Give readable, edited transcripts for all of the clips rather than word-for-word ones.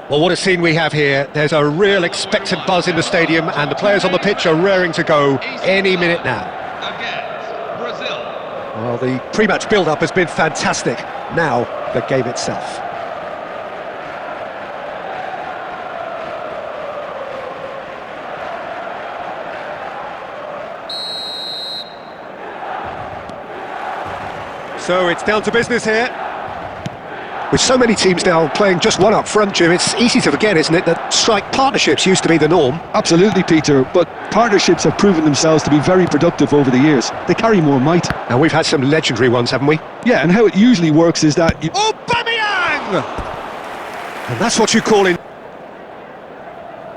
Well, what a scene we have here. There's a real expectant buzz in the stadium, and the players on the pitch are raring to go any minute now. Against Brazil. Well, the pre-match build-up has been fantastic. Now, the game itself. So it's down to business here. With so many teams now playing just one up front, Jim, it's easy to forget, isn't it, that strike partnerships used to be the norm. Absolutely, Peter, but partnerships have proven themselves to be very productive over the years. They carry more might. And we've had some legendary ones, haven't we? Yeah, and how it usually works is that you... Aubameyang! And that's what you call in.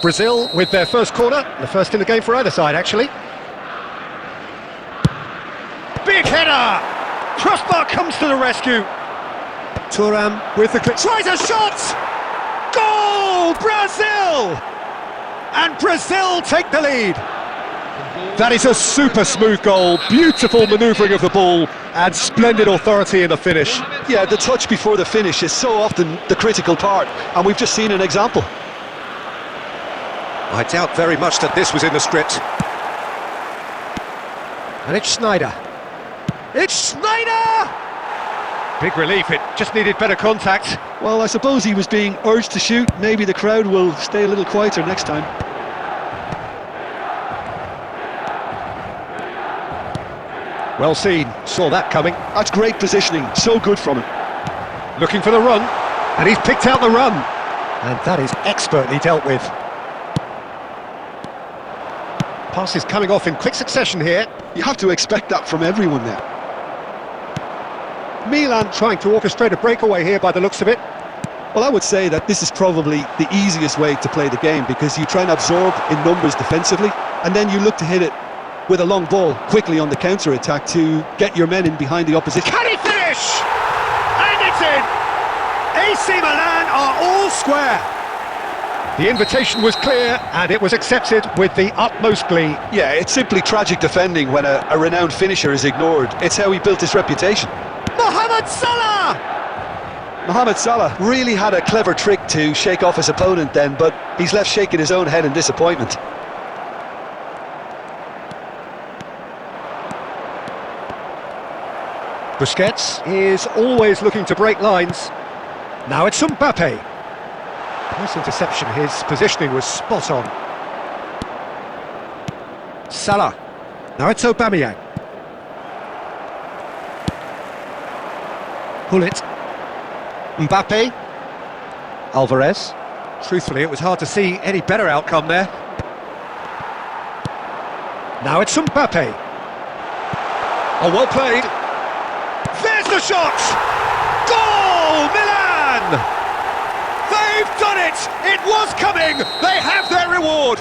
Brazil with their first corner, the first in the game for either side, actually. Big header! Crossbar comes to the rescue. Thuram with the clip, tries a shot! Goal! Brazil! And Brazil take the lead. That is a super smooth goal, beautiful manoeuvring of the ball, and splendid authority in the finish. Yeah, the touch before the finish is so often the critical part, and we've just seen an example. I doubt very much that this was in the script. And it's Schneider. It's Schneider! Big relief, it just needed better contact. Well, I suppose he was being urged to shoot. Maybe the crowd will stay a little quieter next time. Well seen, saw that coming. That's great positioning, so good from him. Looking for the run, and he's picked out the run. And that is expertly dealt with. Passes coming off in quick succession here. You have to expect that from everyone there. Milan trying to orchestrate a breakaway here by the looks of it. Well, I would say that this is probably the easiest way to play the game, because you try and absorb in numbers defensively, and then you look to hit it with a long ball quickly on the counter-attack to get your men in behind the opposition. Can he finish? And it's in! AC Milan are all square. The invitation was clear, and it was accepted with the utmost glee. Yeah, it's simply tragic defending when a renowned finisher is ignored. It's how he built his reputation. Mohamed Salah! Mohamed Salah really had a clever trick to shake off his opponent then, but he's left shaking his own head in disappointment. Busquets is always looking to break lines. Now it's Mbappe. Nice interception, his positioning was spot on. Salah. Now it's Aubameyang. Hullet. Mbappe. Alvarez. Truthfully, it was hard to see any better outcome there. Now it's Mbappe. Oh, well played. There's the shot! Goal, Milan! They've done it! It was coming! They have their reward!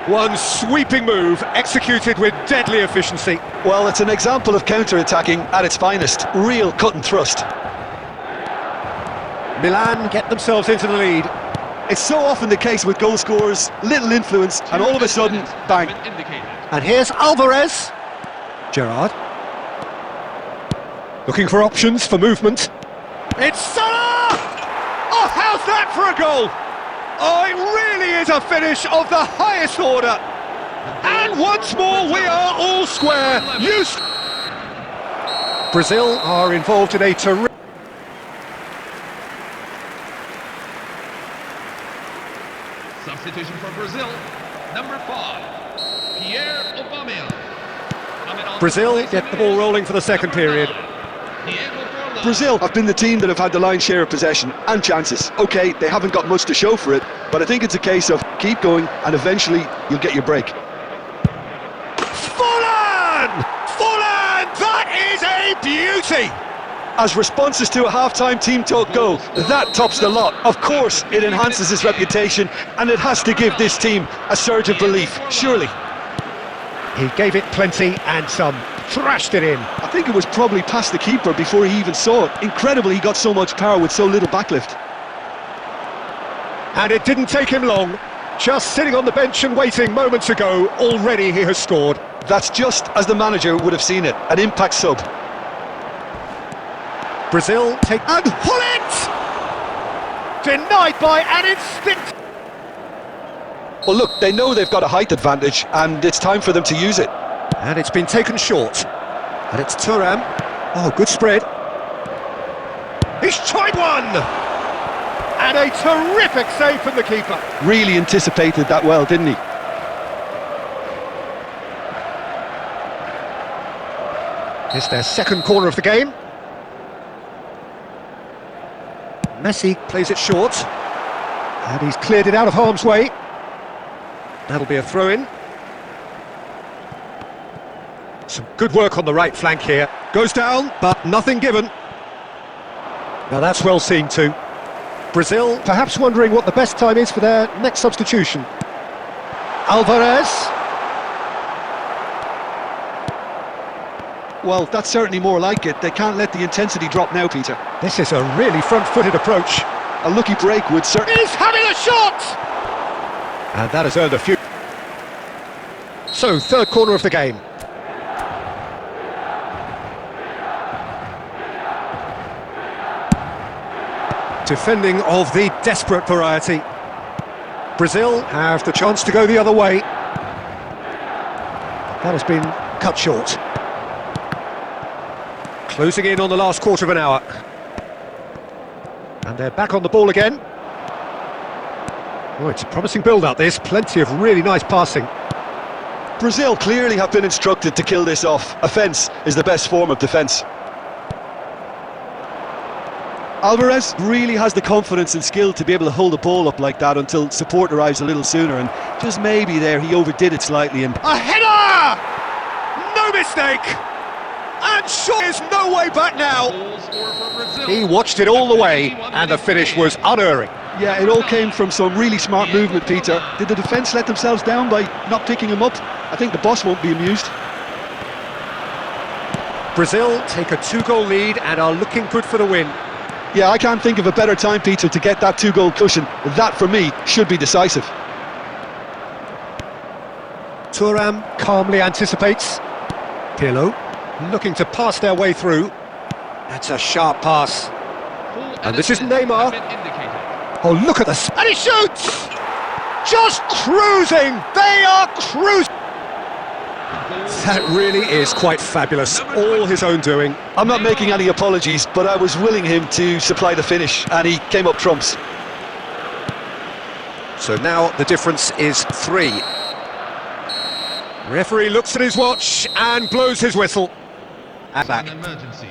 One sweeping move, executed with deadly efficiency. Well, it's an example of counter-attacking at its finest. Real cut and thrust. Milan get themselves into the lead. It's so often the case with goal scorers, little influence, and all of a sudden, bang. And here's Alvarez. Gerrard. Looking for options for movement. It's Salah! Oh, how's that for a goal? Oh, it really is a finish of the highest order. And once more, we are all square. Brazil are involved in a terrific... Substitution for Brazil, number 5, Pierre Aubameyang. Brazil get the ball rolling for the second period. Brazil have been the team that have had the lion's share of possession and chances. OK, they haven't got much to show for it, but I think it's a case of keep going and eventually you'll get your break. Forlan! Forlan! That is a beauty! As responses to a half-time team talk go, that tops the lot. Of course, it enhances his reputation, and it has to give this team a surge of belief, surely. He gave it plenty and some, thrashed it in. I think it was probably past the keeper before he even saw it. Incredibly, he got so much power with so little backlift. And it didn't take him long. Just sitting on the bench and waiting moments ago, already he has scored. That's just as the manager would have seen it, an impact sub. Brazil take... And Hullet! Denied by an instinct. Well, look, they know they've got a height advantage, and it's time for them to use it. And it's been taken short. And it's Thuram. Oh, good spread. He's tried one! And a terrific save from the keeper. Really anticipated that well, didn't he? It's their second corner of the game. Messi plays it short. And he's cleared it out of harm's way. That'll be a throw-in. Some good work on the right flank here. Goes down, but nothing given. Now that's well seen too. Brazil perhaps wondering what the best time is for their next substitution. Alvarez. Well, that's certainly more like it. They can't let the intensity drop now, Peter. This is a really front-footed approach. A lucky break would certainly... He's having a shot! And that has earned a few. So, third corner of the game. Defending of the desperate variety. Brazil have the chance to go the other way. That has been cut short. Closing in on the last quarter of an hour. And they're back on the ball again. Oh, it's a promising build-up this. Plenty of really nice passing. Brazil clearly have been instructed to kill this off. Offence is the best form of defence. Alvarez really has the confidence and skill to be able to hold the ball up like that until support arrives a little sooner, and just maybe there he overdid it slightly. And a header! No mistake! And sure is no way back now. He watched it all the way, and the finish was unerring. Yeah, it all came from some really smart movement, Peter. Did the defence let themselves down by not picking him up? I think the boss won't be amused. Brazil take a 2-goal lead and are looking good for the win. Yeah, I can't think of a better time, Peter, to get that 2-goal cushion. That, for me, should be decisive. Thuram calmly anticipates. Pirlo looking to pass their way through. That's a sharp pass. And this is Neymar. Oh, look at this. And he shoots! Just cruising! They are cruising! That really is quite fabulous. All his own doing. I'm not making any apologies, but I was willing him to supply the finish, and he came up trumps. So now the difference is 3. Referee looks at his watch and blows his whistle. And back. An emergency.